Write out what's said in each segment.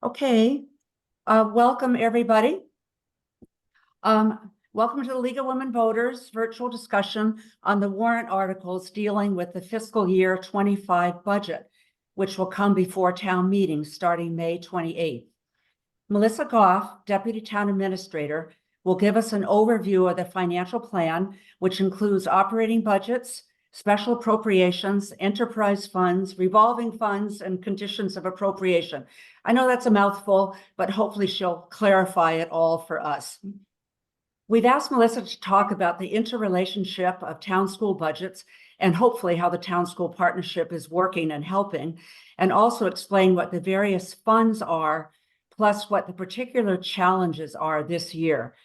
Okay, welcome everybody. Welcome to the League of Women Voters virtual discussion on the warrant articles dealing with the fiscal year 25 budget, which will come before town meeting starting May 28th. Melissa Goff, Deputy Town Administrator, will give us an overview of the financial plan, which includes operating budgets, special appropriations, enterprise funds, revolving funds, and conditions of appropriation. I know that's a mouthful, but hopefully she'll clarify it all for us. We've asked Melissa to talk about the interrelationship of town school budgets and hopefully how the town school partnership is working and helping, and also explain what the various funds are, plus what the particular challenges are this year.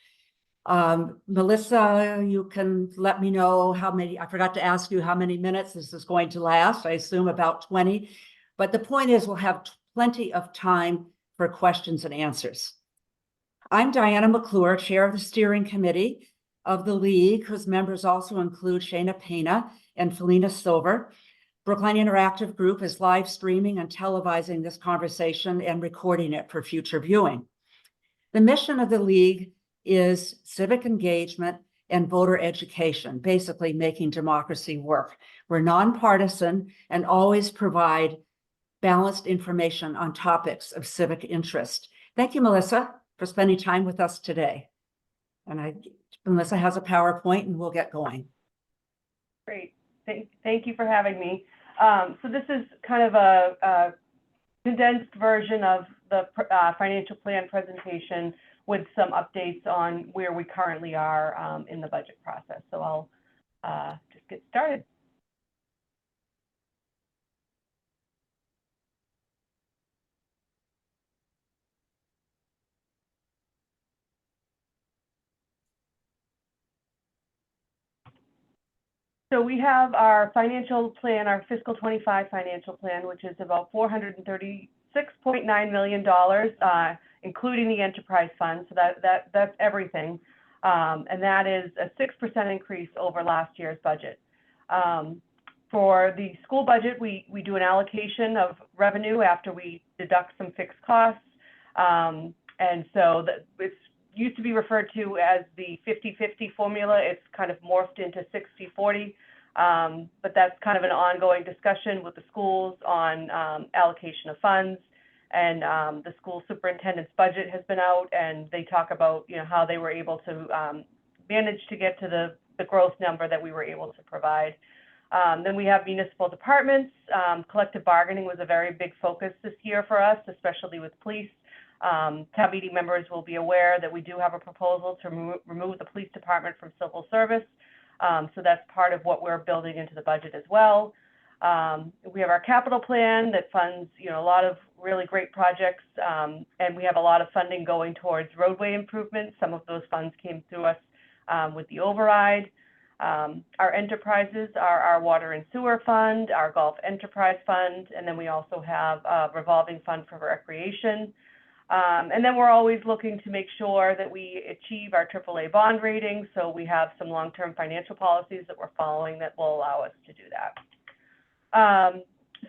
Melissa, you can let me know how many, I forgot to ask you how many minutes this is going to last. I assume about 20, but the point is we'll have plenty of time for questions and answers. I'm Diana McClure, Chair of the Steering Committee of the League, whose members also include Shana Pena and Felina Silver. Brookline Interactive Group is live streaming and televising this conversation and recording it for future viewing. The mission of the League is civic engagement and voter education, basically making democracy work. We're nonpartisan and always provide balanced information on topics of civic interest. Thank you, Melissa, for spending time with us today. And Melissa has a PowerPoint and we'll get going. Great. Thank you for having me. So this is kind of a condensed version of the financial plan presentation with some updates on where we currently are in the budget process. So I'll just get started. So we have our financial plan, our fiscal 25 financial plan, which is about $436.9 million, including the enterprise fund. So that's everything. And that is a 6% increase over last year's budget. For the school budget, we do an allocation of revenue after we deduct some fixed costs. And so it's used to be referred to as the 50-50 formula. It's kind of morphed into 60-40, but that's kind of an ongoing discussion with the schools on allocation of funds. And the school superintendent's budget has been out, and they talk about how they were able to manage to get to the growth number that we were able to provide. Then we have municipal departments. Collective bargaining was a very big focus this year for us, especially with police. Town meeting members will be aware that we do have a proposal to remove the police department from civil service. So that's part of what we're building into the budget as well. We have our capital plan that funds a lot of really great projects, and we have a lot of funding going towards roadway improvements. Some of those funds came through us with the override. Our enterprises are our water and sewer fund, our golf enterprise fund, and then we also have a revolving fund for recreation. And then we're always looking to make sure that we achieve our AAA bond rating. So we have some long-term financial policies that we're following that will allow us to do that.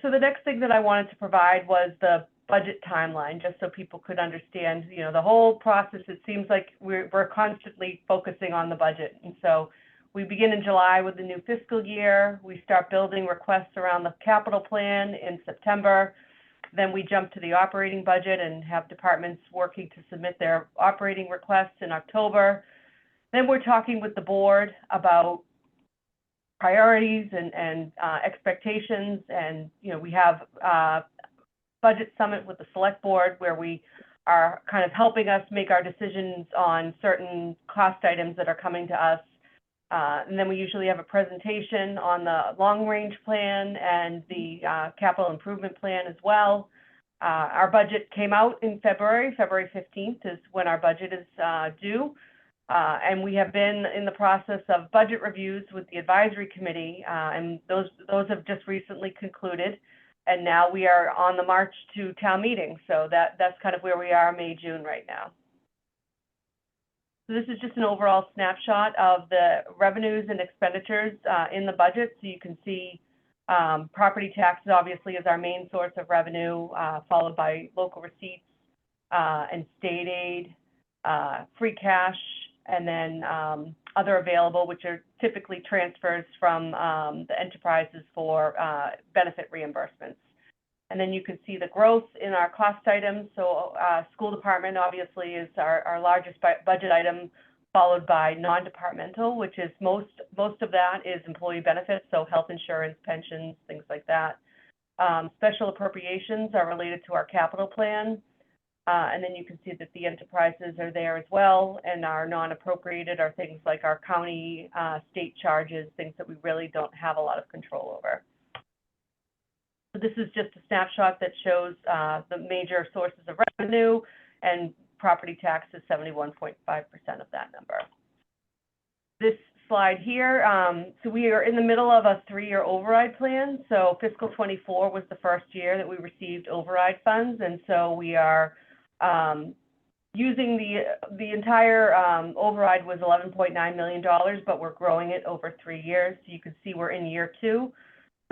So the next thing that I wanted to provide was the budget timeline, just so people could understand, the whole process. It seems like we're constantly focusing on the budget. And so we begin in July with the new fiscal year. We start building requests around the capital plan in September. Then we jump to the operating budget and have departments working to submit their operating requests in October. Then we're talking with the board about priorities and expectations. And, we have a budget summit with the select board where we are kind of helping us make our decisions on certain cost items that are coming to us. And then we usually have a presentation on the long-range plan and the capital improvement plan as well. Our budget came out in February 15th is when our budget is due. And we have been in the process of budget reviews with the advisory committee, and those have just recently concluded. And now we are on the march to town meeting. So that's kind of where we are May, June right now. So this is just an overall snapshot of the revenues and expenditures in the budget. So you can see property taxes obviously is our main source of revenue, followed by local receipts, and state aid, free cash, and then other available, which are typically transfers from the enterprises for benefit reimbursements. And then you can see the growth in our cost items. So school department obviously is our largest budget item, followed by non-departmental, which is most of that is employee benefits, so health insurance, pensions, things like that. Special appropriations are related to our capital plan. And then you can see that the enterprises are there as well, and our non-appropriated are things like our county, state charges, things that we really don't have a lot of control over. So this is just a snapshot that shows the major sources of revenue, and property tax is 71.5% of that number. This slide here, so we are in the middle of a 3-year override plan. So fiscal 24 was the first year that we received override funds, and so we are using the entire override was $11.9 million, but we're growing it over 3 years. So you can see we're in year 2.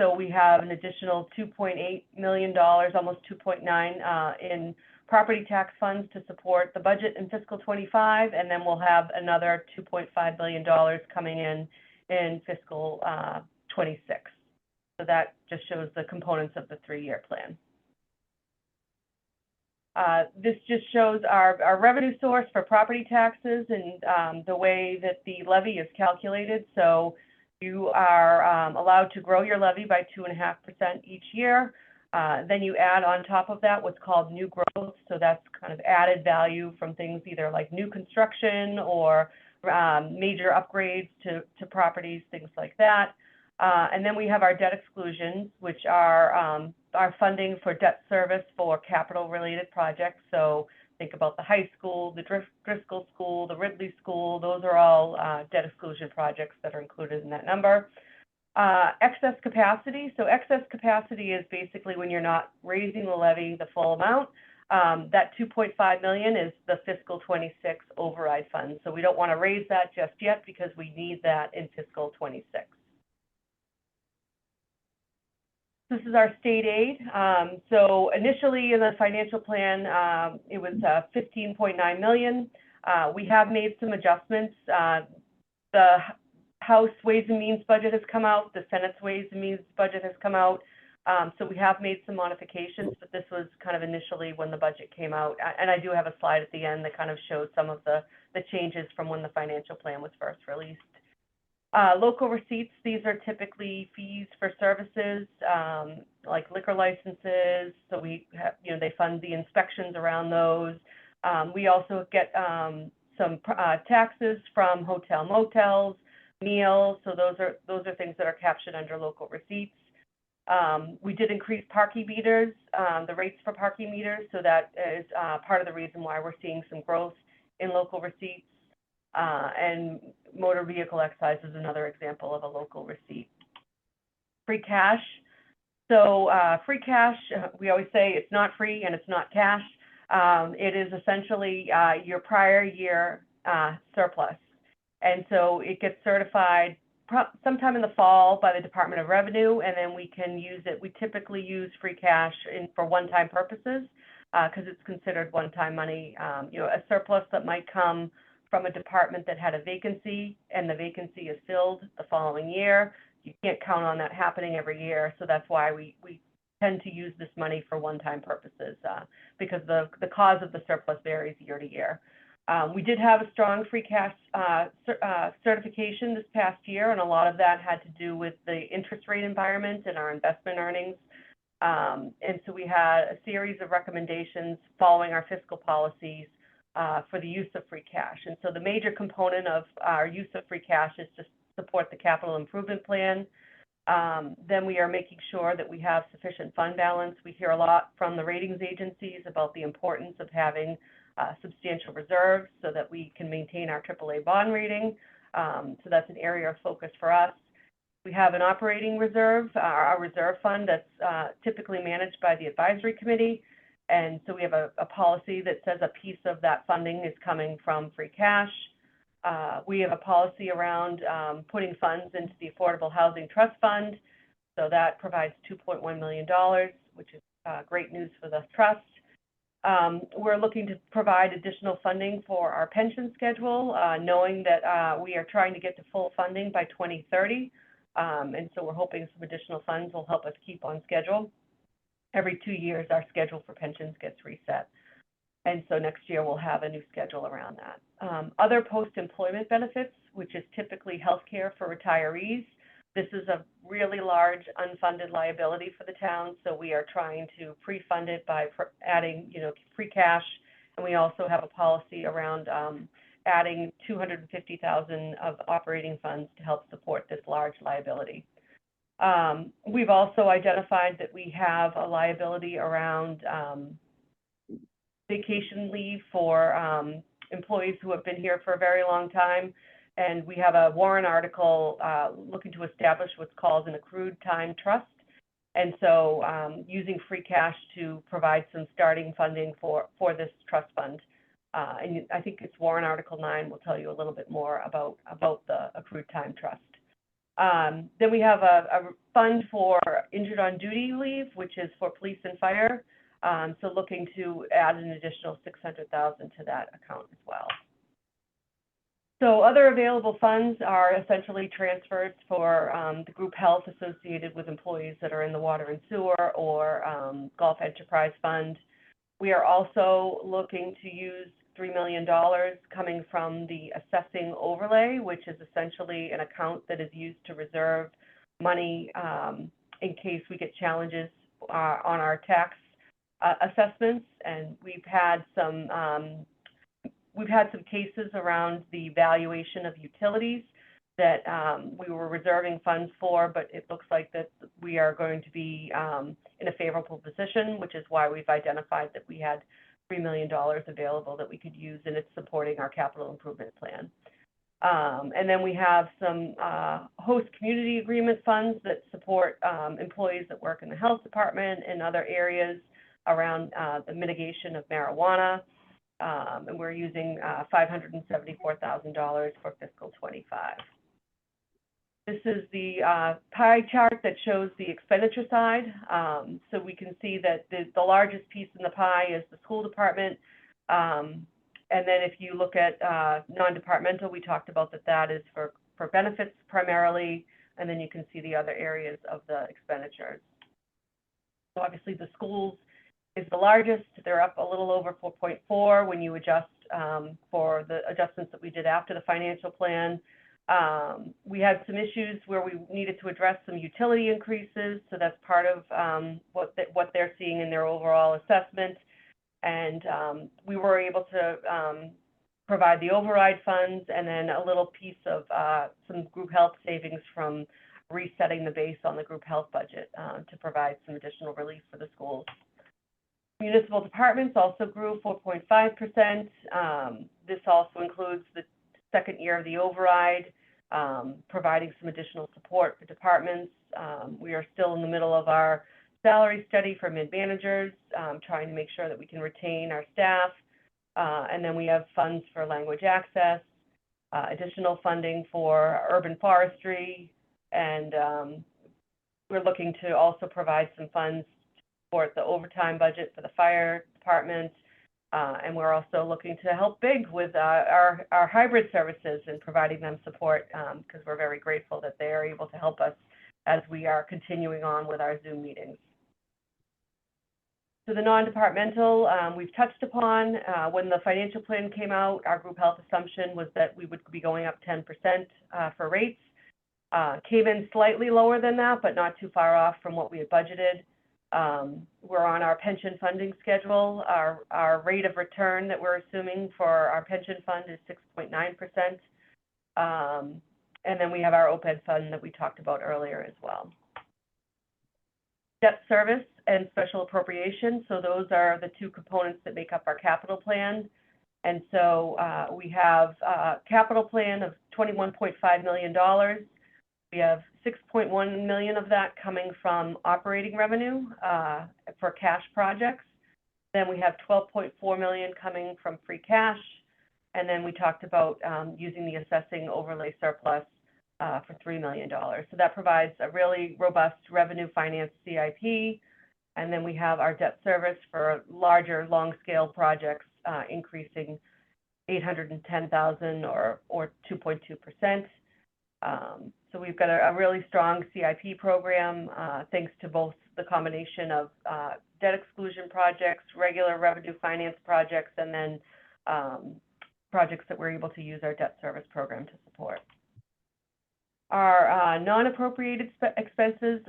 So we have an additional $2.8 million, almost 2.9 in property tax funds to support the budget in fiscal 25, and then we'll have another $2.5 billion coming in fiscal 26. So that just shows the components of the 3-year plan. This just shows our revenue source for property taxes and the way that the levy is calculated. So you are allowed to grow your levy by 2.5% each year. Then you add on top of that what's called new growth. So that's kind of added value from things either like new construction or major upgrades to properties, things like that. And then we have our debt exclusions, which are our funding for debt service for capital-related projects. So think about the high school, the Driscoll School, the Ridley School. Those are all debt exclusion projects that are included in that number. Excess capacity. So excess capacity is basically when you're not raising the levy the full amount. That $2.5 million is the fiscal 26 override fund. So we don't want to raise that just yet because we need that in fiscal 26. This is our state aid. So initially in the financial plan, it was $15.9 million. We have made some adjustments. The House Ways and Means budget has come out. The Senate's Ways and Means budget has come out. So we have made some modifications, but this was kind of initially when the budget came out. And I do have a slide at the end that kind of shows some of the changes from when the financial plan was first released. Local receipts, these are typically fees for services like liquor licenses. So we have, they fund the inspections around those. We also get some taxes from hotel motels, meals. So those are things that are captured under local receipts. We did increase parking meters, the rates for parking meters. So that is part of the reason why we're seeing some growth in local receipts. And motor vehicle excise is another example of a local receipt. Free cash. So free cash, we always say it's not free and it's not cash. It is essentially your prior year surplus. And so it gets certified sometime in the fall by the Department of Revenue, and then we can use it. We typically use free cash for one-time purposes because it's considered one-time money. A surplus that might come from a department that had a vacancy and the vacancy is filled the following year. You can't count on that happening every year. So that's why we tend to use this money for one-time purposes because the cause of the surplus varies year to year. We did have a strong free cash certification this past year, and a lot of that had to do with the interest rate environment and our investment earnings. And so we had a series of recommendations following our fiscal policies for the use of free cash. And so the major component of our use of free cash is to support the capital improvement plan. Then we are making sure that we have sufficient fund balance. We hear a lot from the ratings agencies about the importance of having substantial reserves so that we can maintain our AAA bond rating. So that's an area of focus for us. We have an operating reserve, our reserve fund that's typically managed by the advisory committee. And so we have a policy that says a piece of that funding is coming from free cash. We have a policy around putting funds into the Affordable Housing Trust Fund. So that provides $2.1 million, which is great news for the trust. We're looking to provide additional funding for our pension schedule, knowing that we are trying to get to full funding by 2030. And so we're hoping some additional funds will help us keep on schedule. Every 2 years, our schedule for pensions gets reset. And so next year, we'll have a new schedule around that. Other post-employment benefits, which is typically healthcare for retirees. This is a really large unfunded liability for the town, so we are trying to pre-fund it by adding, free cash, and we also have a policy around adding $250,000 of operating funds to help support this large liability. We've also identified that we have a liability around vacation leave for employees who have been here for a very long time. And we have a warrant article looking to establish what's called an accrued time trust. And so using free cash to provide some starting funding for this trust fund. And I think it's warrant article 9 will tell you a little bit more about the accrued time trust. Then we have a fund for injured on duty leave, which is for police and fire. So looking to add an additional $600,000 to that account as well. So other available funds are essentially transfers for the group health associated with employees that are in the water and sewer or Gulf Enterprise Fund. We are also looking to use $3 million coming from the assessing overlay, which is essentially an account that is used to reserve money in case we get challenges on our tax assessments. And we've had some cases around the valuation of utilities that we were reserving funds for, but it looks like that we are going to be in a favorable position, which is why we've identified that we had $3 million available that we could use, and it's supporting our capital improvement plan. And then we have some host community agreement funds that support employees that work in the health department and other areas around the mitigation of marijuana. And we're using $574,000 for fiscal 25. This is the pie chart that shows the expenditure side. So we can see that the largest piece in the pie is the school department. And then if you look at non-departmental, we talked about that is for benefits primarily. And then you can see the other areas of the expenditures. So obviously the schools is the largest. They're up a little over 4.4 when you adjust for the adjustments that we did after the financial plan. We had some issues where we needed to address some utility increases, so that's part of what they're seeing in their overall assessment. And we were able to provide the override funds and then a little piece of some group health savings from resetting the base on the group health budget to provide some additional relief for the schools. Municipal departments also grew 4.5%. This also includes the second year of the override, providing some additional support for departments. We are still in the middle of our salary study for mid-managers, trying to make sure that we can retain our staff. And then we have funds for language access, additional funding for urban forestry, and we're looking to also provide some funds for the overtime budget for the fire department, and we're also looking to help BIG with our hybrid services and providing them support because we're very grateful that they are able to help us as we are continuing on with our Zoom meetings. So the non-departmental, we've touched upon. When the financial plan came out, our group health assumption was that we would be going up 10% for rates. Came in slightly lower than that, but not too far off from what we had budgeted. We're on our pension funding schedule. Our rate of return that we're assuming for our pension fund is 6.9%. And then we have our OPEB fund that we talked about earlier as well. Debt service and special appropriation. So those are the two components that make up our capital plan. And so we have a capital plan of $21.5 million. We have $6.1 million of that coming from operating revenue for cash projects. Then we have $12.4 million coming from free cash. And then we talked about using the assessing overlay surplus for $3 million. So that provides a really robust revenue finance CIP. And then we have our debt service for larger, long-scale projects, increasing $810,000 or 2.2%. So we've got a really strong CIP program, thanks to both the combination of debt exclusion projects, regular revenue finance projects, and then projects that we're able to use our debt service program to support. Our non-appropriated expenses,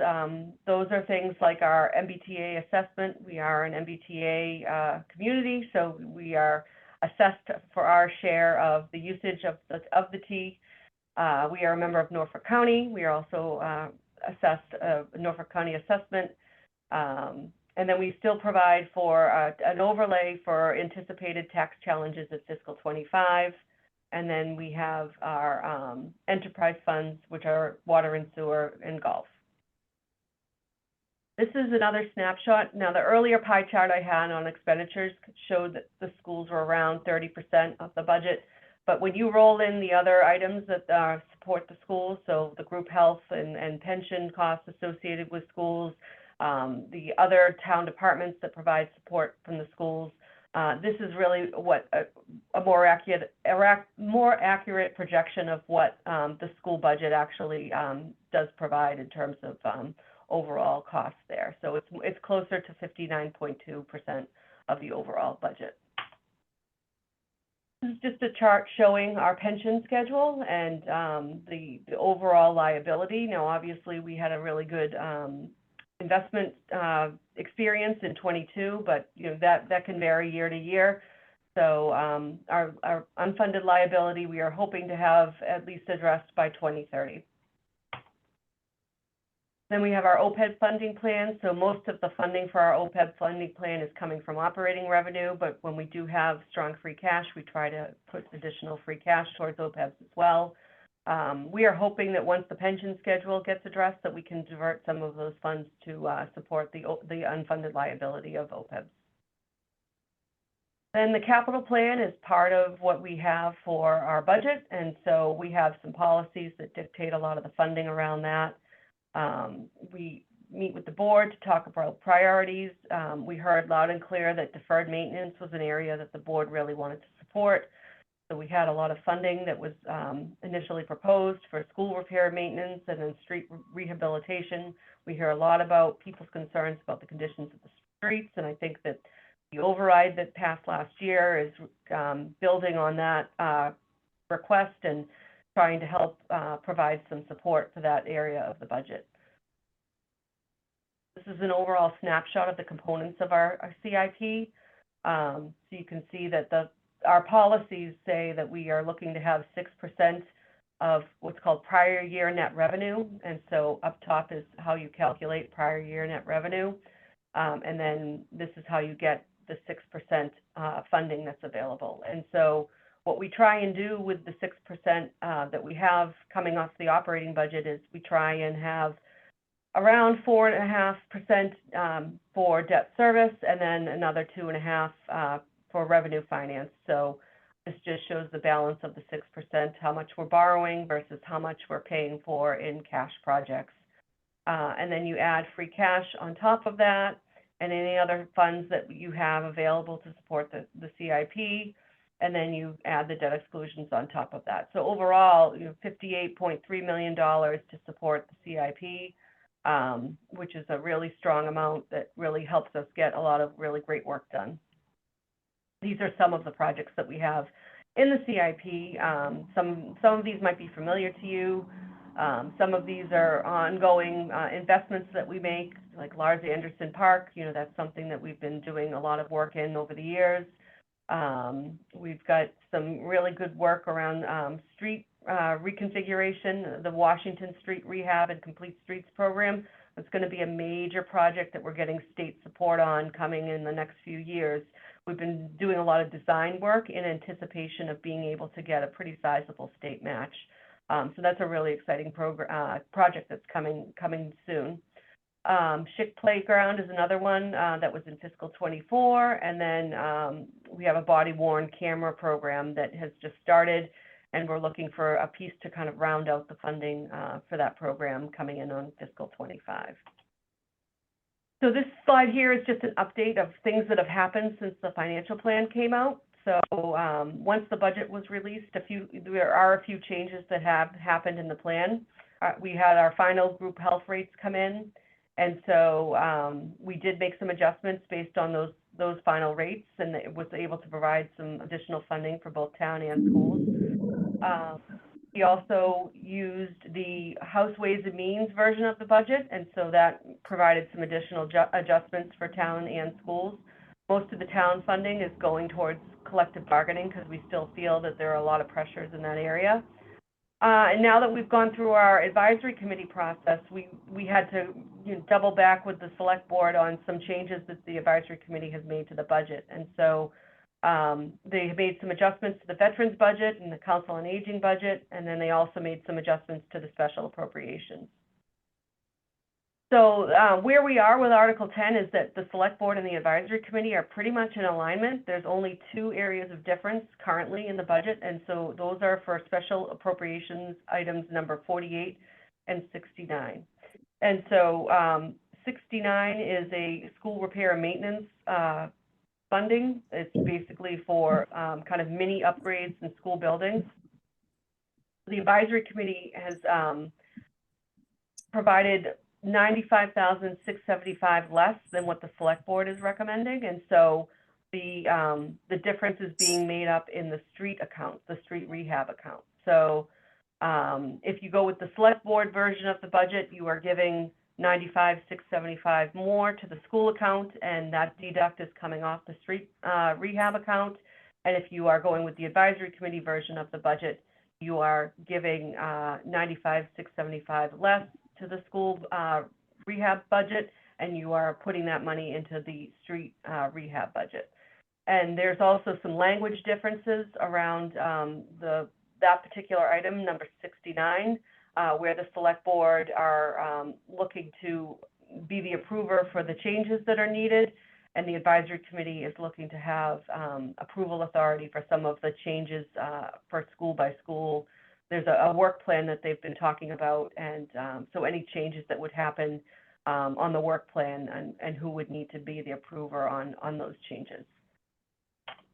those are things like our MBTA assessment. We are an MBTA community, so we are assessed for our share of the usage of the T. We are a member of Norfolk County. We are also assessed a Norfolk County assessment. And then we still provide for an overlay for anticipated tax challenges at fiscal 25. And then we have our enterprise funds, which are water and sewer and golf. This is another snapshot. Now, the earlier pie chart I had on expenditures showed that the schools were around 30% of the budget. But when you roll in the other items that support the schools, so the group health and pension costs associated with schools, the other town departments that provide support from the schools, this is really what a more accurate projection of what the school budget actually does provide in terms of overall costs there. So it's closer to 59.2% of the overall budget. This is just a chart showing our pension schedule and the overall liability. Now, obviously, we had a really good investment experience in 22, but that can vary year to year. So our unfunded liability, we are hoping to have at least addressed by 2030. Then we have our OPEB funding plan. So most of the funding for our OPEB funding plan is coming from operating revenue, but when we do have strong free cash, we try to put additional free cash towards OPEBs as well. We are hoping that once the pension schedule gets addressed, that we can divert some of those funds to support the unfunded liability of OPEBs. Then the capital plan is part of what we have for our budget, and so we have some policies that dictate a lot of the funding around that. We meet with the board to talk about priorities. We heard loud and clear that deferred maintenance was an area that the board really wanted to support. So we had a lot of funding that was initially proposed for school repair maintenance and then street rehabilitation. We hear a lot about people's concerns about the conditions of the streets, and I think that the override that passed last year is building on that request and trying to help provide some support for that area of the budget. This is an overall snapshot of the components of our CIP. So you can see that our policies say that we are looking to have 6% of what's called prior year net revenue. And so up top is how you calculate prior year net revenue. And then this is how you get the 6% funding that's available. And so what we try and do with the 6% that we have coming off the operating budget is we try and have around 4.5% for debt service and then another 2.5% for revenue finance. So this just shows the balance of the 6%, how much we're borrowing versus how much we're paying for in cash projects. And then you add free cash on top of that and any other funds that you have available to support the CIP. And then you add the debt exclusions on top of that. So overall, $58.3 million to support the CIP, which is a really strong amount that really helps us get a lot of really great work done. These are some of the projects that we have in the CIP. Some of these might be familiar to you. Some of these are ongoing investments that we make, like Lars Anderson Park. That's something that we've been doing a lot of work in over the years. We've got some really good work around street reconfiguration, the Washington Street Rehab and Complete Streets program. It's going to be a major project that we're getting state support on coming in the next few years. We've been doing a lot of design work in anticipation of being able to get a pretty sizable state match. So that's a really exciting project that's coming soon. Schick Playground is another one that was in fiscal 24, and then we have a body-worn camera program that has just started, and we're looking for a piece to kind of round out the funding for that program coming in on fiscal 25. So this slide here is just an update of things that have happened since the financial plan came out. So once the budget was released, there are a few changes that have happened in the plan. We had our final group health rates come in, and so we did make some adjustments based on those final rates, and it was able to provide some additional funding for both town and schools. We also used the House Ways and Means version of the budget, and so that provided some additional adjustments for town and schools. Most of the town funding is going towards collective bargaining because we still feel that there are a lot of pressures in that area. And now that we've gone through our advisory committee process, we had to double back with the select board on some changes that the advisory committee has made to the budget. And so they made some adjustments to the veterans budget and the council on aging budget, and then they also made some adjustments to the special appropriations. So where we are with Article 10 is that the select board and the advisory committee are pretty much in alignment. There's only 2 areas of difference currently in the budget, and so those are for special appropriations items number 48 and 69. And so 69 is a school repair and maintenance funding. It's basically for kind of mini upgrades in school buildings. The advisory committee has provided $95,675 less than what the select board is recommending, and so the difference is being made up in the street account, the street rehab account. So if you go with the select board version of the budget, you are giving $95,675 more to the school account, and that deduct is coming off the street rehab account. And if you are going with the advisory committee version of the budget, you are giving $95,675 less to the school rehab budget, and you are putting that money into the street rehab budget. And there's also some language differences around that particular item, number 69, where the select board are looking to be the approver for the changes that are needed, and the advisory committee is looking to have approval authority for some of the changes for school by school. There's a work plan that they've been talking about, and so any changes that would happen on the work plan and who would need to be the approver on those changes.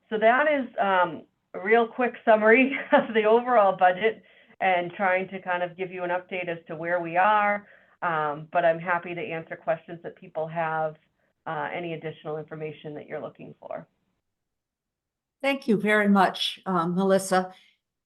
So that is a real quick summary of the overall budget and trying to kind of give you an update as to where we are, but I'm happy to answer questions that people have, any additional information that you're looking for. Thank you very much, Melissa.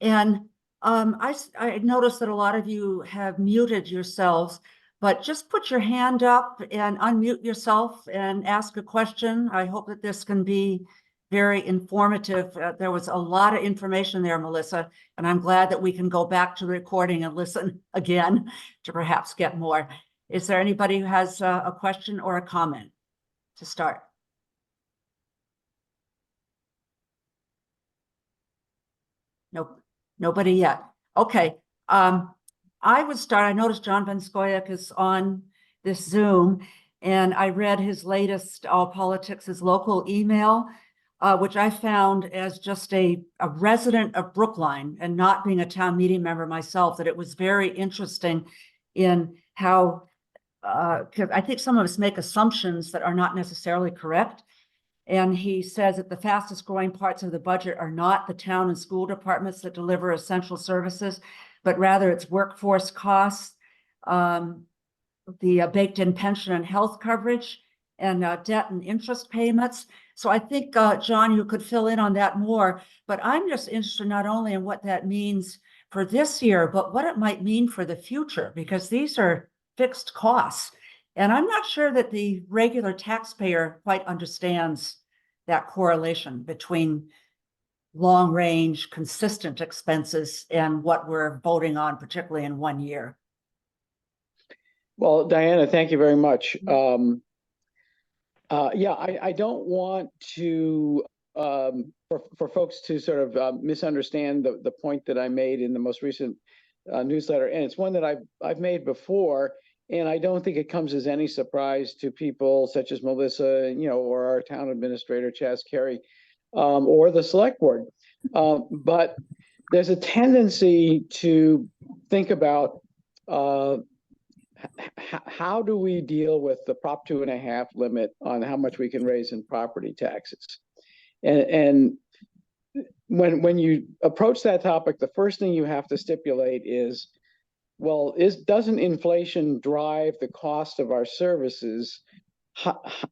And I noticed that a lot of you have muted yourselves, but just put your hand up and unmute yourself and ask a question. I hope that this can be very informative. There was a lot of information there, Melissa, and I'm glad that we can go back to the recording and listen again to perhaps get more. Is there anybody who has a question or a comment to start? Nope. Nobody yet. Okay. I would start. I noticed John Van Scoyoc is on this Zoom, and I read his latest All Politics is Local email, which I found as just a resident of Brookline and not being a town meeting member myself, that it was very interesting in how, because I think some of us make assumptions that are not necessarily correct. And he says that the fastest growing parts of the budget are not the town and school departments that deliver essential services, but rather it's workforce costs, the baked in pension and health coverage, and debt and interest payments. So I think, John, you could fill in on that more, but I'm just interested not only in what that means for this year, but what it might mean for the future, because these are fixed costs. And I'm not sure that the regular taxpayer quite understands that correlation between long range, consistent expenses and what we're voting on, particularly in 1 year. Well, Diana, thank you very much. Yeah, I don't want to, for folks to sort of misunderstand the point that I made in the most recent newsletter. And it's one that I've made before. And I don't think it comes as any surprise to people such as Melissa, or our town administrator, Chaz Carey, or the select board. But there's a tendency to think about how do we deal with the Prop 2.5 limit on how much we can raise in property taxes? And when you approach that topic, the first thing you have to stipulate is, well, doesn't inflation drive the cost of our services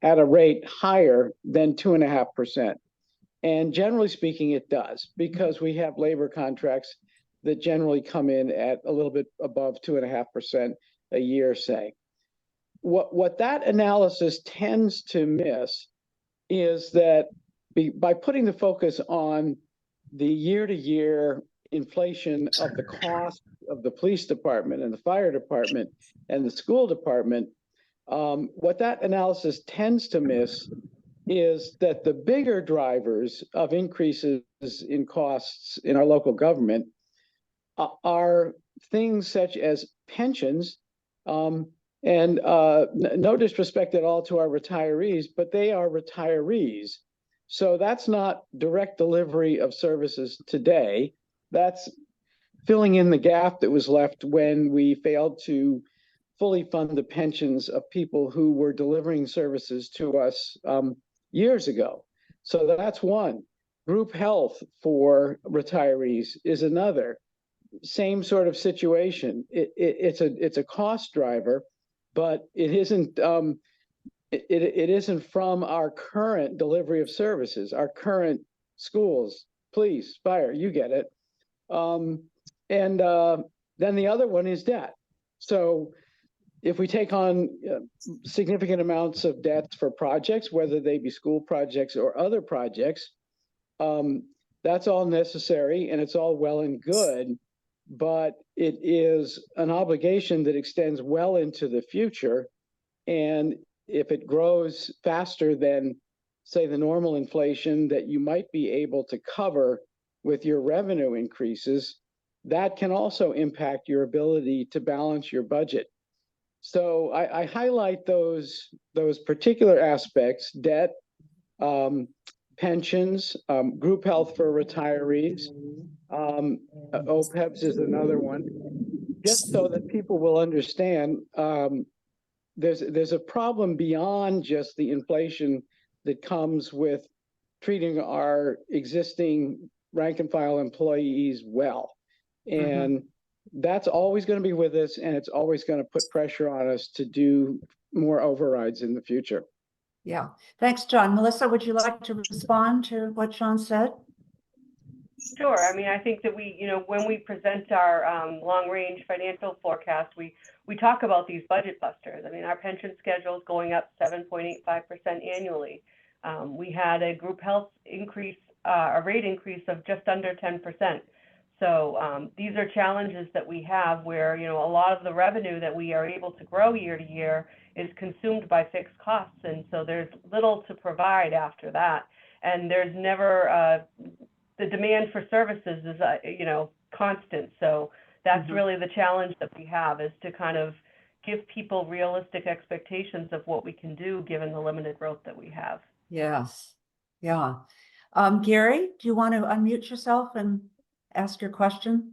at a rate higher than 2.5%? And generally speaking, it does, because we have labor contracts that generally come in at a little bit above 2.5% a year, say. What that analysis tends to miss is that by putting the focus on the year-to-year inflation of the cost of the police department and the fire department and the school department, what that analysis tends to miss is that the bigger drivers of increases in costs in our local government are things such as pensions, and no disrespect at all to our retirees, but they are retirees. So that's not direct delivery of services today. That's filling in the gap that was left when we failed to fully fund the pensions of people who were delivering services to us years ago. So that's one. Group health for retirees is another. Same sort of situation. It's a cost driver, but it isn't it isn't from our current delivery of services, our current schools, police, fire, you get it. Then the other one is debt. So if we take on significant amounts of debt for projects, whether they be school projects or other projects, that's all necessary and it's all well and good, but it is an obligation that extends well into the future. And if it grows faster than, say, the normal inflation that you might be able to cover with your revenue increases, that can also impact your ability to balance your budget. So I highlight those particular aspects: debt, pensions, group health for retirees, OPEBs is another one, just so that people will understand there's a problem beyond just the inflation that comes with treating our existing rank and file employees well. And that's always going to be with us, and it's always going to put pressure on us to do more overrides in the future. Yeah. Thanks, John. Melissa, would you like to respond to what John said? Sure. I mean, I think that when we present our long-range financial forecast, we talk about these budget busters. I mean, our pension schedule is going up 7.85% annually. We had a group health increase, a rate increase of just under 10%. So these are challenges that we have where, a lot of the revenue that we are able to grow year to year is consumed by fixed costs. And so there's little to provide after that. And there's never, the demand for services is, constant. So that's really the challenge that we have, is to kind of give people realistic expectations of what we can do given the limited growth that we have. Yes. Yeah. Gary, do you want to unmute yourself and ask your question?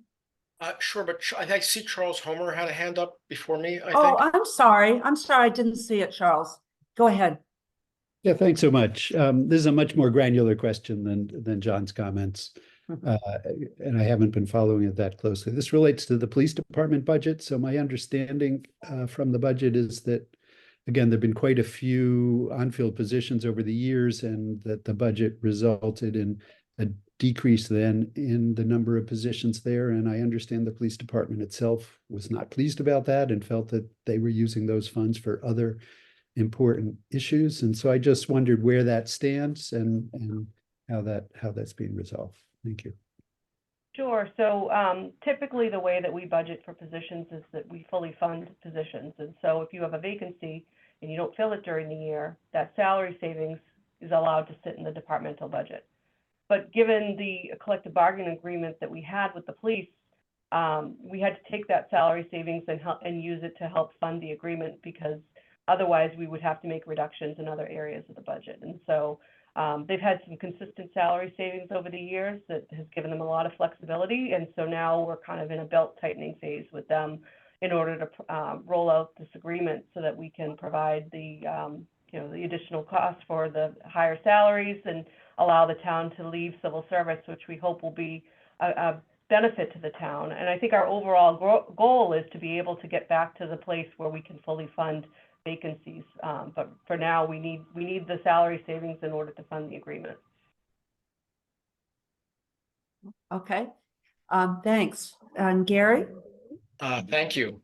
Sure, but I see Charles Homer had a hand up before me, I Oh, think. I'm sorry. I didn't see it, Charles. Go ahead. Yeah, thanks so much. This is a much more granular question than John's comments, and I haven't been following it that closely. This relates to the police department budget. So my understanding from the budget is that, again, there've been quite a few on-field positions over the years, and that the budget resulted in a decrease then in the number of positions there. And I understand the police department itself was not pleased about that and felt that they were using those funds for other important issues. And so I just wondered where that stands and how that's being resolved. Thank you. Sure. So typically the way that we budget for positions is that we fully fund positions. And so if you have a vacancy and you don't fill it during the year, that salary savings is allowed to sit in the departmental budget. But given the collective bargaining agreement that we had with the police, we had to take that salary savings and use it to help fund the agreement, because otherwise we would have to make reductions in other areas of the budget. And so they've had some consistent salary savings over the years that has given them a lot of flexibility. And so now we're kind of in a belt tightening phase with them in order to roll out this agreement so that we can provide the, the additional costs for the higher salaries and allow the town to leave civil service, which we hope will be a benefit to the town. And I think our overall goal is to be able to get back to the place where we can fully fund vacancies. But for now, we need the salary savings in order to fund the agreement. Okay, thanks. And Gary? Thank you.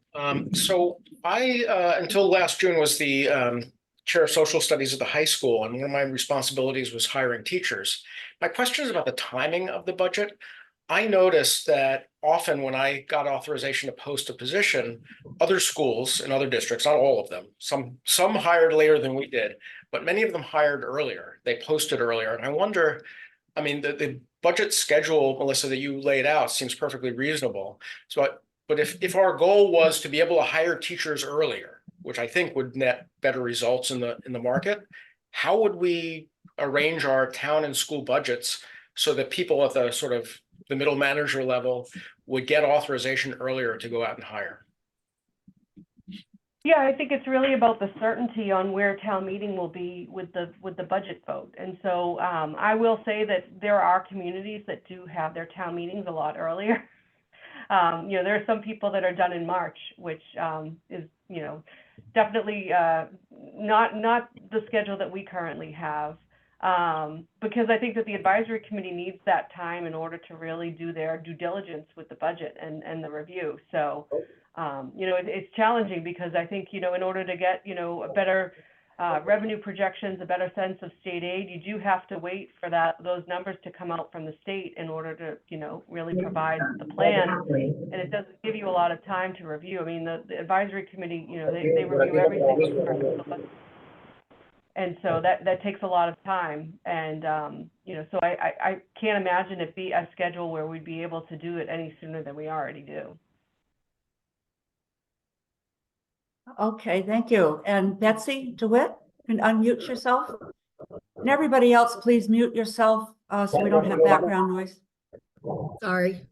So I, until last June, was the chair of social studies at the high school, and one of my responsibilities was hiring teachers. My question is about the timing of the budget. I noticed that often when I got authorization to post a position, other schools in other districts, not all of them, some hired later than we did, but many of them hired earlier. They posted earlier. And I wonder, I mean, the budget schedule, Melissa, that you laid out seems perfectly reasonable. But if our goal was to be able to hire teachers earlier, which I think would net better results in the market, how would we arrange our town and school budgets so that people at the sort of the middle manager level would get authorization earlier to go out and hire? Yeah, I think it's really about the certainty on where town meeting will be with the budget vote. And so I will say that there are communities that do have their town meetings a lot earlier. There are some people that are done in March, which is, definitely not the schedule that we currently have. Because I think that the advisory committee needs that time in order to really do their due diligence with the budget and the review. So, it's challenging because I think, in order to get, a better revenue projections, a better sense of state aid, you do have to wait for those numbers to come out from the state in order to, really provide the plan. And it doesn't give you a lot of time to review. I mean, the advisory committee, they review everything. And so that takes a lot of time. And, so I can't imagine it be a schedule where we'd be able to do it any sooner than we already do. Okay, thank you. And Betsy DeWitt, you can unmute yourself. And everybody else, please mute yourself so we don't have background noise. Sorry.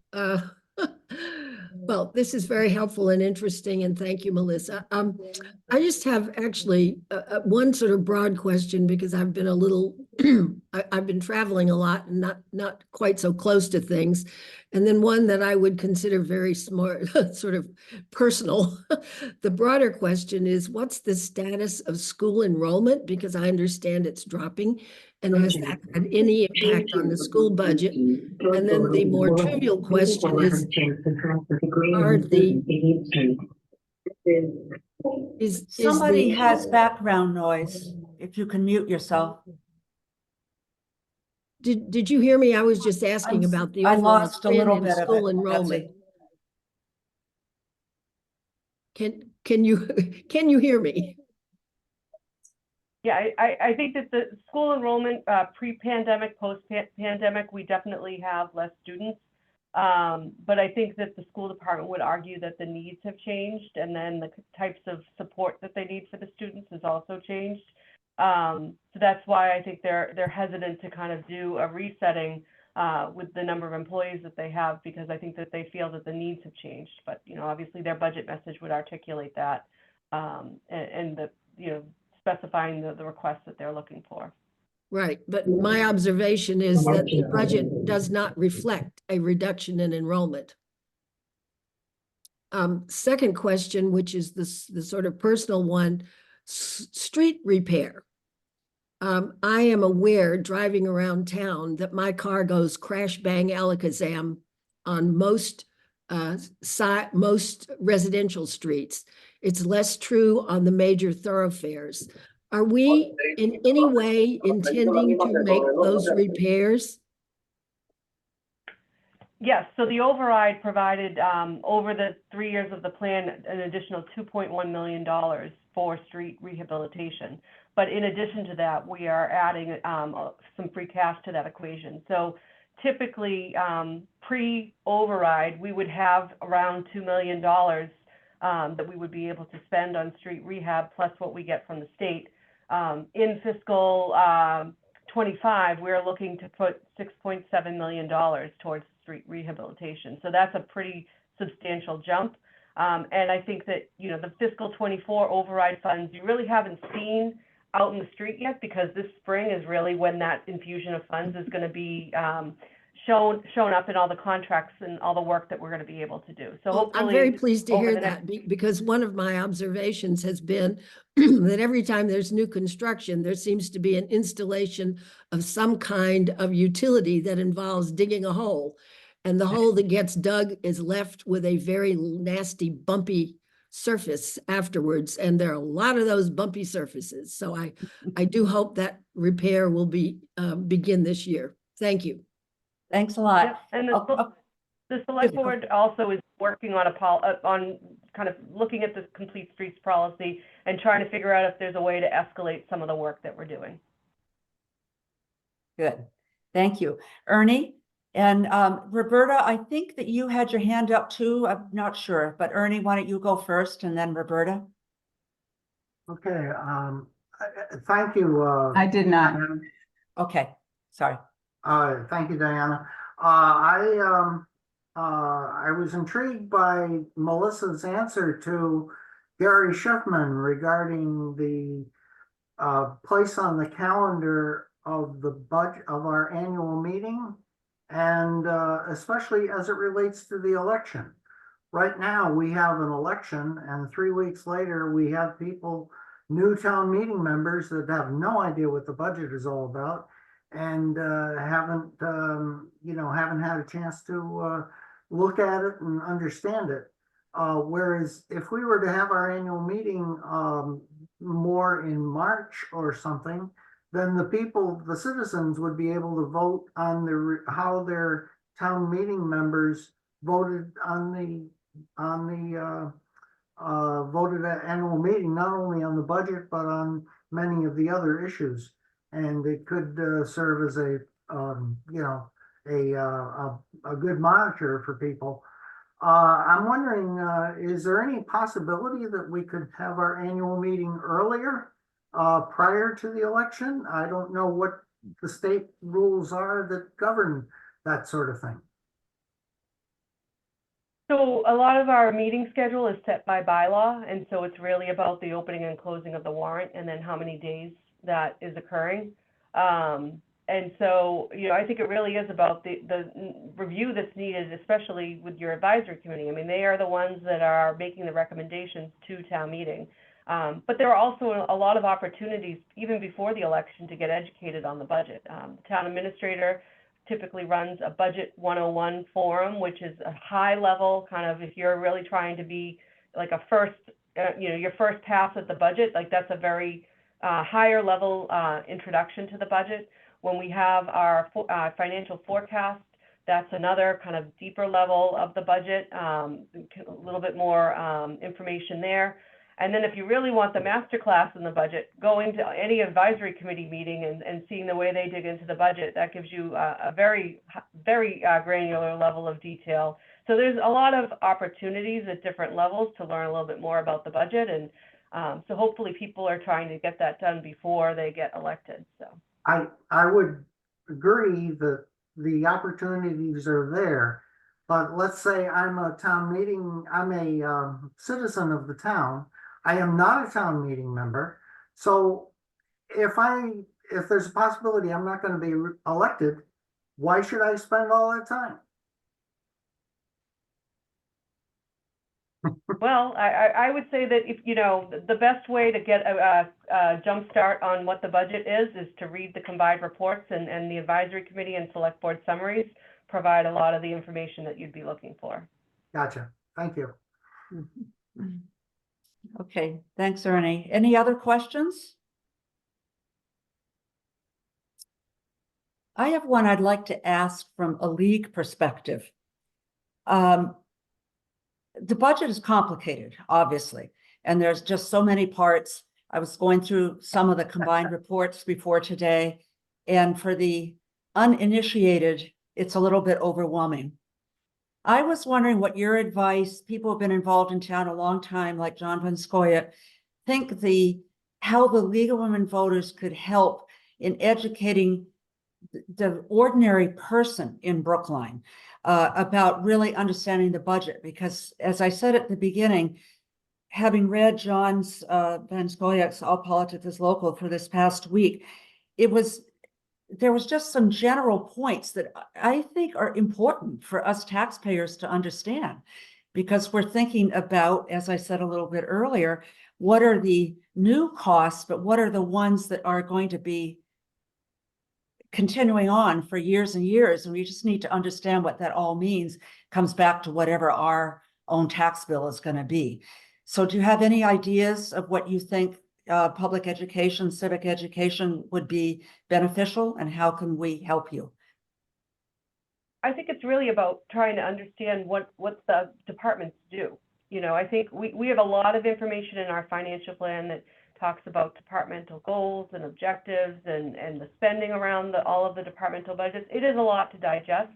Well, this is very helpful and interesting, and thank you, Melissa. I just have actually one sort of broad question because I've been I've been traveling a lot and not quite so close to things. And then one that I would consider very smart, sort of personal. The broader question is, what's the status of school enrollment? Because I understand it's dropping. And has that had any impact on the school budget? And then the more trivial question is, Somebody has background noise. If you can mute yourself. Did you hear me? I was just asking about the I overall lost a little trend in bit of school it, enrollment. Betsy. Can you hear me? Yeah, I think that the school enrollment pre-pandemic, post-pandemic, we definitely have less students. But I think that the school department would argue that the needs have changed, and then the types of support that they need for the students has also changed. So that's why I think they're hesitant to kind of do a resetting with the number of employees that they have, because I think that they feel that the needs have changed. But obviously their budget message would articulate that, and the specifying the requests that they're looking for. Right, but my observation is that the budget does not reflect a reduction in enrollment. Second question, which is the sort of personal one, street repair. I am aware, driving around town, that my car goes crash bang alakazam on most residential streets. It's less true on the major thoroughfares. Are we in any way intending to make those repairs? Yes, so the override provided over the 3 years of the plan an additional $2.1 million for street rehabilitation. But in addition to that, we are adding some free cash to that equation. So typically, pre-override, we would have around $2 million that we would be able to spend on street rehab, plus what we get from the state. In fiscal 25, we're looking to put $6.7 million towards street rehabilitation. So that's a pretty substantial jump. And I think that, you know, the fiscal 24 override funds, you really haven't seen out in the street yet, because this spring is really when that infusion of funds is going to be shown up in all the contracts and all the work that we're going to be able to do. So Well, I'm hopefully very pleased to over hear the that next- because one of my observations has been that every time there's new construction, there seems to be an installation of some kind of utility that involves digging a hole. And the hole that gets dug is left with a very nasty, bumpy surface afterwards. And there are a lot of those bumpy surfaces. So I do hope that repair will begin this year. Thank you. Thanks a lot. Yep, and Oh, the select Good. board also is working on on kind of looking at the complete streets policy and trying to figure out if there's a way to escalate some of the work that we're doing. Good. Thank you. Ernie and Roberta, I think that you had your hand up too. I'm not sure, but Ernie, why don't you go first and then Roberta? Okay, thank you. I did not. Diana. Okay, sorry. Thank you, Diana. I was intrigued by Melissa's answer to Gary Schiffman regarding the place on the calendar of the budget of our annual meeting, and especially as it relates to the election. Right now, we have an election, and 3 weeks later, we have people, new town meeting members that have no idea what the budget is all about, and haven't had a chance to look at it and understand it. Whereas if we were to have our annual meeting more in March or something, then the citizens would be able to vote on how their town meeting members voted on the voted at annual meeting, not only on the budget, but on many of the other issues. And it could serve as a good monitor for people. I'm wondering, is there any possibility that we could have our annual meeting earlier, prior to the election? I don't know what the state rules are that govern that sort of thing. So a lot of our meeting schedule is set by bylaw, and so it's really about the opening and closing of the warrant and then how many days that is occurring. And so, you know, I think it really is about the review that's needed, especially with your advisory committee. I mean, they are the ones that are making the recommendations to town meeting. But there are also a lot of opportunities, even before the election, to get educated on the budget. The town administrator typically runs a Budget 101 forum, which is a high level kind of, if you're really trying to be like a first, your first pass at the budget, like that's a very higher level introduction to the budget. When we have our financial forecast, that's another kind of deeper level of the budget, a little bit more information there. And then if you really want the master class in the budget, going to any advisory committee meeting and seeing the way they dig into the budget, that gives you a very, very granular level of detail. So there's a lot of opportunities at different levels to learn a little bit more about the budget. And so hopefully people are trying to get that done before they get elected. So I would agree that the opportunities are there, but let's say I'm a citizen of the town. I am not a town meeting member. So if there's a possibility I'm not going to be elected, why should I spend all that time? well, I would say that if, the best way to get a jump start on what the budget is to read the combined reports, and the advisory committee and select board summaries provide a lot of the information that you'd be looking for. Gotcha. Thank you. Okay, thanks, Ernie. Any other questions? I have one I'd like to ask from a league perspective. The budget is complicated, obviously, and there's just so many parts. I was going through some of the combined reports before today, and for the uninitiated, it's a little bit overwhelming. I was wondering what your advice, people who have been involved in town a long time, like John Van Scoya, think how the League of Women Voters could help in educating the ordinary person in Brookline. about really understanding the budget, because as I said at the beginning, having read John's Van Scoyak's All Politics is Local for this past week, there was just some general points that I think are important for us taxpayers to understand, because we're thinking about, as I said a little bit earlier, what are the new costs, but what are the ones that are going to be continuing on for years and years, and we just need to understand what that all means. Comes back to whatever our own tax bill is going to be. So do you have any ideas of what you think public education, civic education would be beneficial, and how can we help you? I think it's really about trying to understand what the departments do. You know, I think we have a lot of information in our financial plan that talks about departmental goals and objectives and the spending around all of the departmental budgets. It is a lot to digest.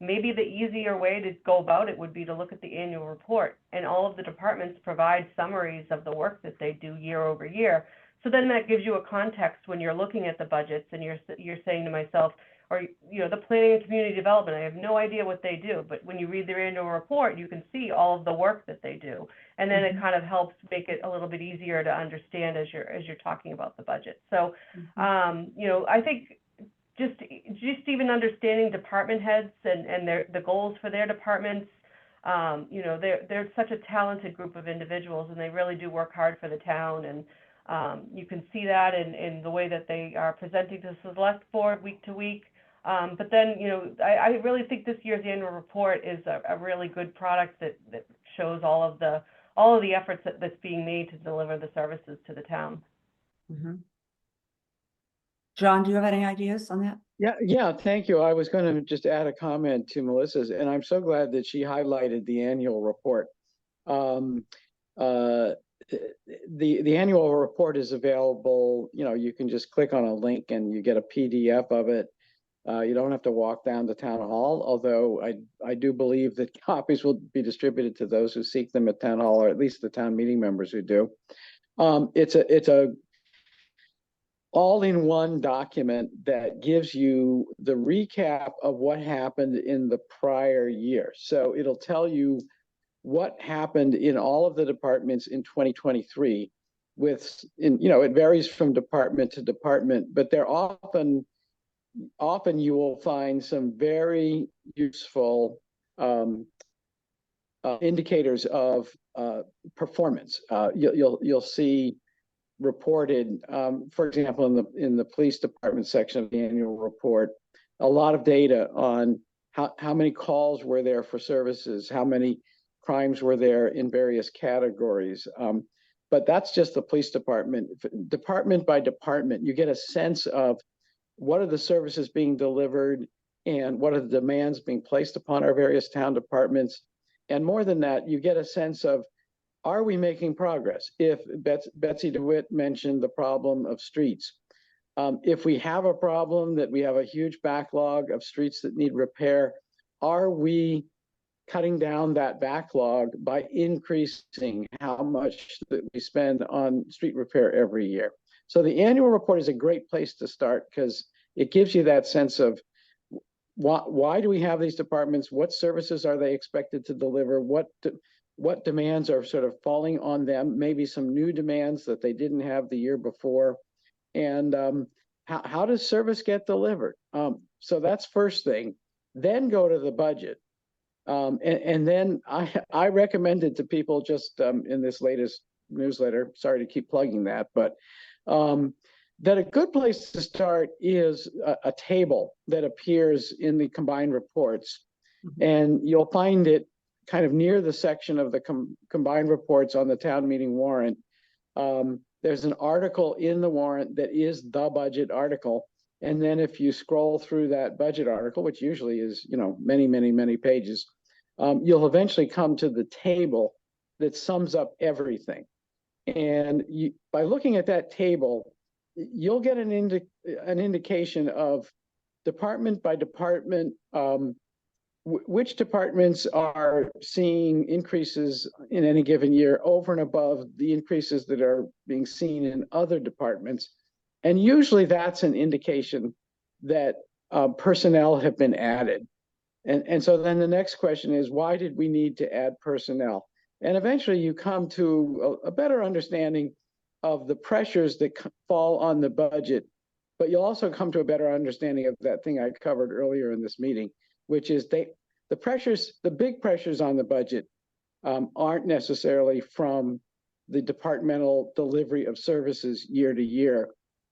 Maybe the easier way to go about it would be to look at the annual report, and all of the departments provide summaries of the work that they do year over year. So then that gives you a context when you're looking at the budgets and you're saying to myself, or, you know, the planning and community development, I have no idea what they do, but when you read their annual report, you can see all of the work that they do. And then it kind of helps make it a little bit easier to understand as you're talking about the budget. So, you know, I think just even understanding department heads and the goals for their departments, you know, they're such a talented group of individuals, and they really do work hard for the town. And you can see that in the way that they are presenting to the select board week to week. But then, you know, I really think this year's annual report is a really good product that shows all of the efforts that's being made to deliver the services to the town. John, do you have any ideas on that? Yeah, thank you. I was going to just add a comment to Melissa's, and I'm so glad that she highlighted the annual report. The annual report is available. You know, you can just click on a link and you get a PDF of it. You don't have to walk down to town hall, although I do believe that copies will be distributed to those who seek them at town hall, or at least the town meeting members who do. It's a all-in-one document that gives you the recap of what happened in the prior year. So it'll tell you what happened in all of the departments in 2023 you know, it varies from department to department, but they're often you will find some very useful indicators of performance. You'll see reported, for example, in the police department section of the annual report, a lot of data on how many calls were there for services, how many crimes were there in various categories. But that's just the police department. Department by department, you get a sense of what are the services being delivered and what are the demands being placed upon our various town departments. And more than that, you get a sense of, are we making progress? If Betsy DeWitt mentioned the problem of streets. If we have a problem that we have a huge backlog of streets that need repair, are we cutting down that backlog by increasing how much that we spend on street repair every year? So the annual report is a great place to start, because it gives you that sense of why do we have these departments? What services are they expected to deliver? What demands are sort of falling on them? Maybe some new demands that they didn't have the year before. And how does service get delivered? So that's first thing. Then go to the budget. And then I recommended to people just in this latest newsletter, sorry to keep plugging that, but that a good place to start is a table that appears in the combined reports. And you'll find it kind of near the section of the combined reports on the town meeting warrant. There's an article in the warrant that is the budget article. And then if you scroll through that budget article, which usually is, you know, many, many, many pages, you'll eventually come to the table that sums up everything. And by looking at that table, you'll get an indication of department by department, which departments are seeing increases in any given year over and above the increases that are being seen in other departments. And usually that's an indication that personnel have been added. And so then the next question is, why did we need to add personnel? And eventually you come to a better understanding of the pressures that fall on the budget, but you'll also come to a better understanding of that thing I covered earlier in this meeting, which is the big pressures on the budget aren't necessarily from the departmental delivery of services year to year,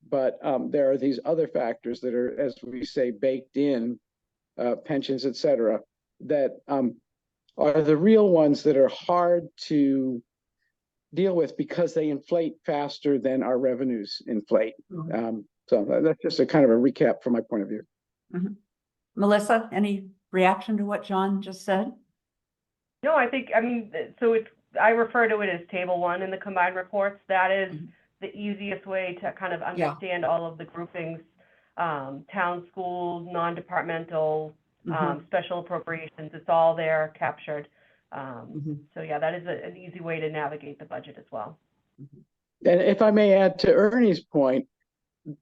but there are these other factors that are, as we say, baked in, pensions, et cetera, that are the real ones that are hard to deal with because they inflate faster than our revenues inflate. So that's just a kind of a recap from my point of view. Mhm. Melissa, any reaction to what John just said? No, I mean, so I refer to it as table 1 in the combined reports. That is the easiest way to kind of understand all of the groupings, town, school, non-departmental, special appropriations. It's all there captured. So yeah, that is an easy way to navigate the budget as well. And if I may add to Ernie's point,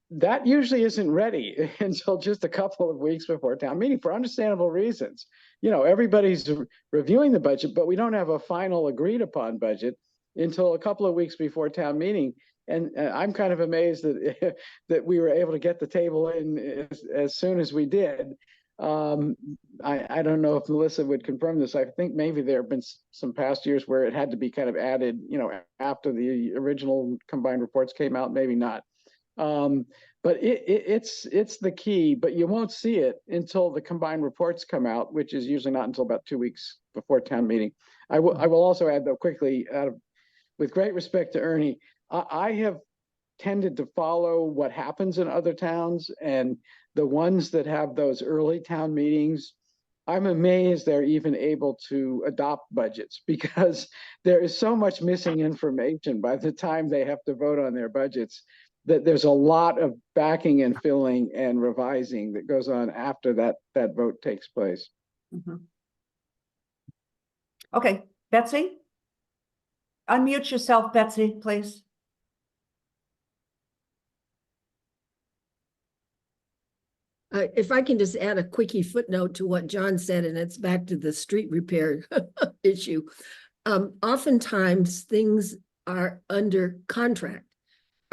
that usually isn't ready until just a couple of weeks before town meeting for understandable reasons. You know, everybody's reviewing the budget, but we don't have a final agreed upon budget until a couple of weeks before town meeting. And I'm kind of amazed that that we were able to get the table in as soon as we did. I don't know if Melissa would confirm this. I think maybe there have been some past years where it had to be kind of added, you know, after the original combined reports came out, maybe not. But it's the key, but you won't see it until the combined reports come out, which is usually not until about 2 weeks before town meeting. I will also add, though, quickly, with great respect to Ernie, I have tended to follow what happens in other towns, and the ones that have those early town meetings, I'm amazed they're even able to adopt budgets because there is so much missing information by the time they have to vote on their budgets that there's a lot of backing and filling and revising that goes on after that vote takes place. Okay, Betsy? Unmute yourself, Betsy, please. If I can just add a quickie footnote to what John said, and it's back to the street repair issue. Oftentimes things are under contract,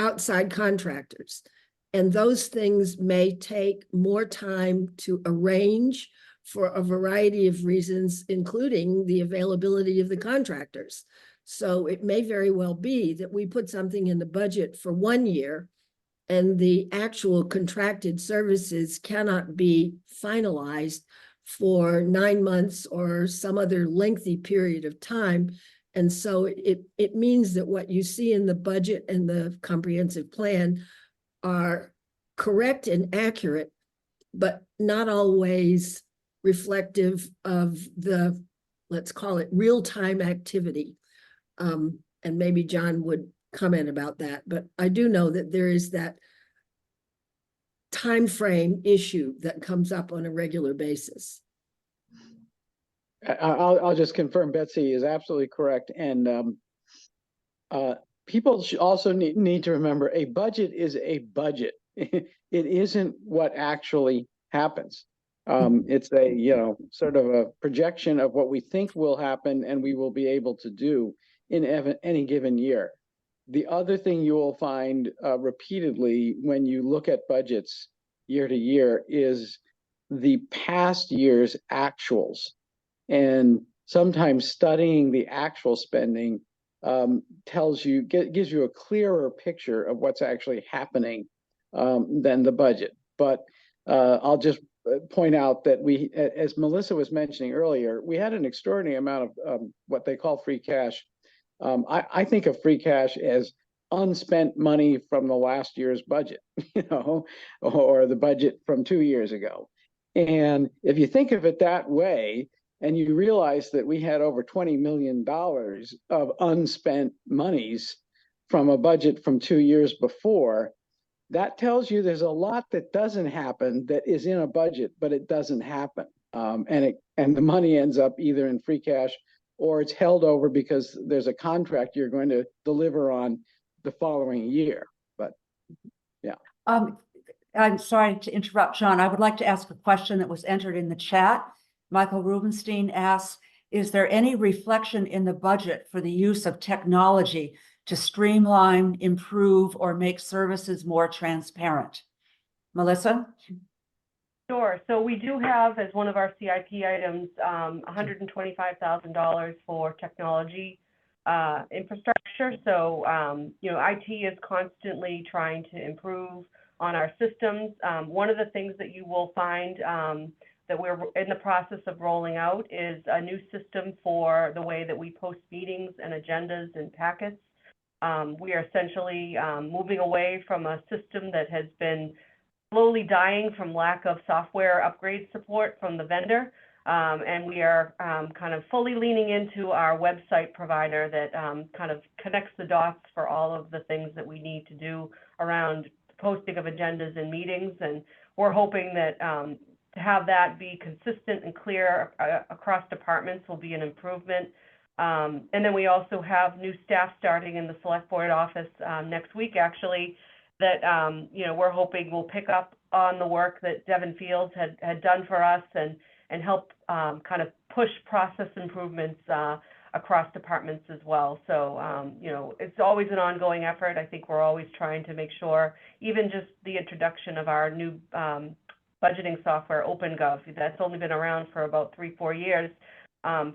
outside contractors, and those things may take more time to arrange for a variety of reasons, including the availability of the contractors. So it may very well be that we put something in the budget for 1 year and the actual contracted services cannot be finalized for 9 months or some other lengthy period of time. And so it means that what you see in the budget and the comprehensive plan are correct and accurate, but not always reflective of the, let's call it, real-time activity. And maybe John would comment about that, but I do know that there is that time frame issue that comes up on a regular basis. I'll just confirm Betsy is absolutely correct. And people should also need to remember a budget is a budget. It isn't what actually happens. It's a, you know, sort of a projection of what we think will happen and we will be able to do in any given year. The other thing you will find repeatedly when you look at budgets year to year is the past year's actuals. And sometimes studying the actual spending gives you a clearer picture of what's actually happening than the budget. But I'll just point out that we, as Melissa was mentioning earlier, we had an extraordinary amount of what they call free cash. I think of free cash as unspent money from the last year's budget, you know, or the budget from 2 years ago. And if you think of it that way, and you realize that we had over $20 million of unspent monies from a budget from 2 years before, that tells you there's a lot that doesn't happen that is in a budget, but it doesn't happen. And the money ends up either in free cash or it's held over because there's a contract you're going to deliver on the following year. But yeah. I'm sorry to interrupt, John. I would like to ask a question that was entered in the chat. Michael Rubenstein asks, is there any reflection in the budget for the use of technology to streamline, improve, or make services more transparent? Melissa? Sure. So we do have, as one of our CIP items, $125,000 for technology infrastructure. So, IT is constantly trying to improve on our systems. One of the things that you will find that we're in the process of rolling out is a new system for the way that we post meetings and agendas and packets. We are essentially moving away from a system that has been slowly dying from lack of software upgrade support from the vendor. And we are kind of fully leaning into our website provider that kind of connects the dots for all of the things that we need to do around posting of agendas and meetings. And we're hoping that to have that be consistent and clear across departments will be an improvement. And then we also have new staff starting in the select board office next week, actually, that we're hoping will pick up on the work that Devin Fields had done for us and help kind of push process improvements across departments as well. So, it's always an ongoing effort. I think we're always trying to make sure, even just the introduction of our new budgeting software, OpenGov, that's only been around for about 3-4 years,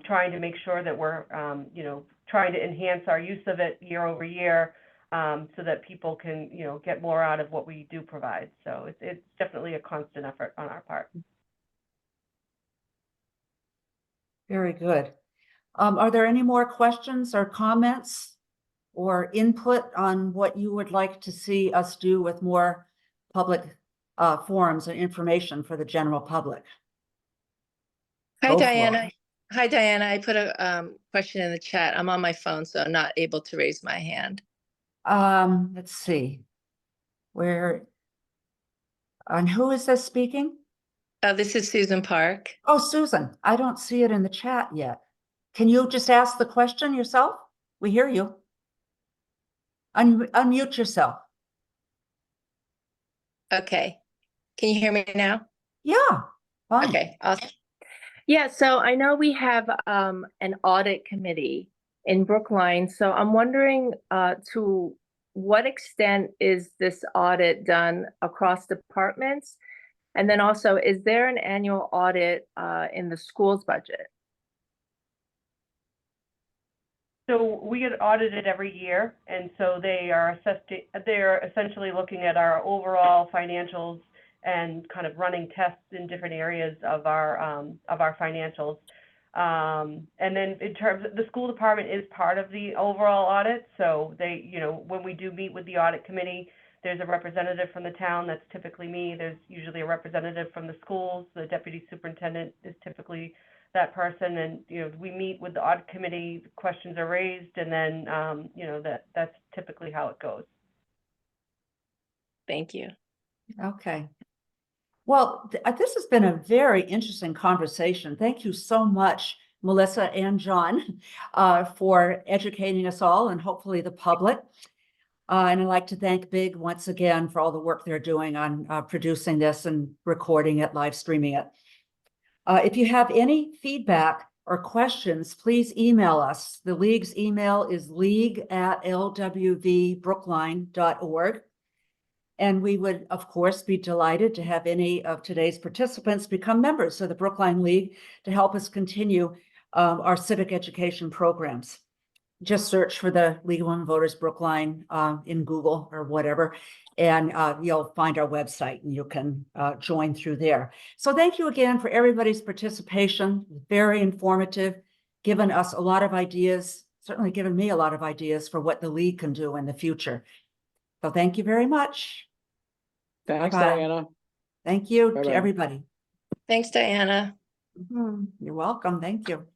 trying to make sure that we're, trying to enhance our use of it year over year so that people can, get more out of what we do provide. So it's definitely a constant effort on our part. Very good. Are there any more questions or comments or input on what you would like to see us do with more public forums and information for the general public? Hi, Go for it. Diana. Hi, Diana. I put a question in the chat. I'm on my phone, so I'm not able to raise my hand. Let's see. And who is this speaking? This is Susan Park. Oh, Susan, I don't see it in the chat yet. Can you just ask the question yourself? We hear you. Unmute yourself. Okay. Can you hear me now? Yeah, fine. Okay, awesome. Yeah, so I know we have an audit committee in Brookline. So I'm wondering to what extent is this audit done across departments? And then also, is there an annual audit in the school's budget? So we get audited every year, and so they're essentially looking at our overall financials and kind of running tests in different areas of our financials. And then in terms of the school department is part of the overall audit. So they, when we do meet with the audit committee, there's a representative from the town. That's typically me. There's usually a representative from the schools. The deputy superintendent is typically that person. And, we meet with the audit committee, questions are raised, and then, that's typically how it goes. Thank you. Okay. Well, this has been a very interesting conversation. Thank you so much, Melissa and John, for educating us all and hopefully the public. And I'd like to thank Big once again for all the work they're doing on producing this and recording it, live streaming it. If you have any feedback or questions, please email us. The League's email is league@lwvbrookline.org. And we would, of course, be delighted to have any of today's participants become members of the Brookline League to help us continue our civic education programs. Just search for the League of Women Voters Brookline in Google or whatever, and you'll find our website and you can join through there. So thank you again for everybody's participation. Very informative, given us a lot of ideas, certainly given me a lot of ideas for what the League can do in the future. So thank you very much. Thanks, Bye-bye. Diana. Thank you Bye-bye. to everybody. Thanks, Diana. You're welcome. Thank you.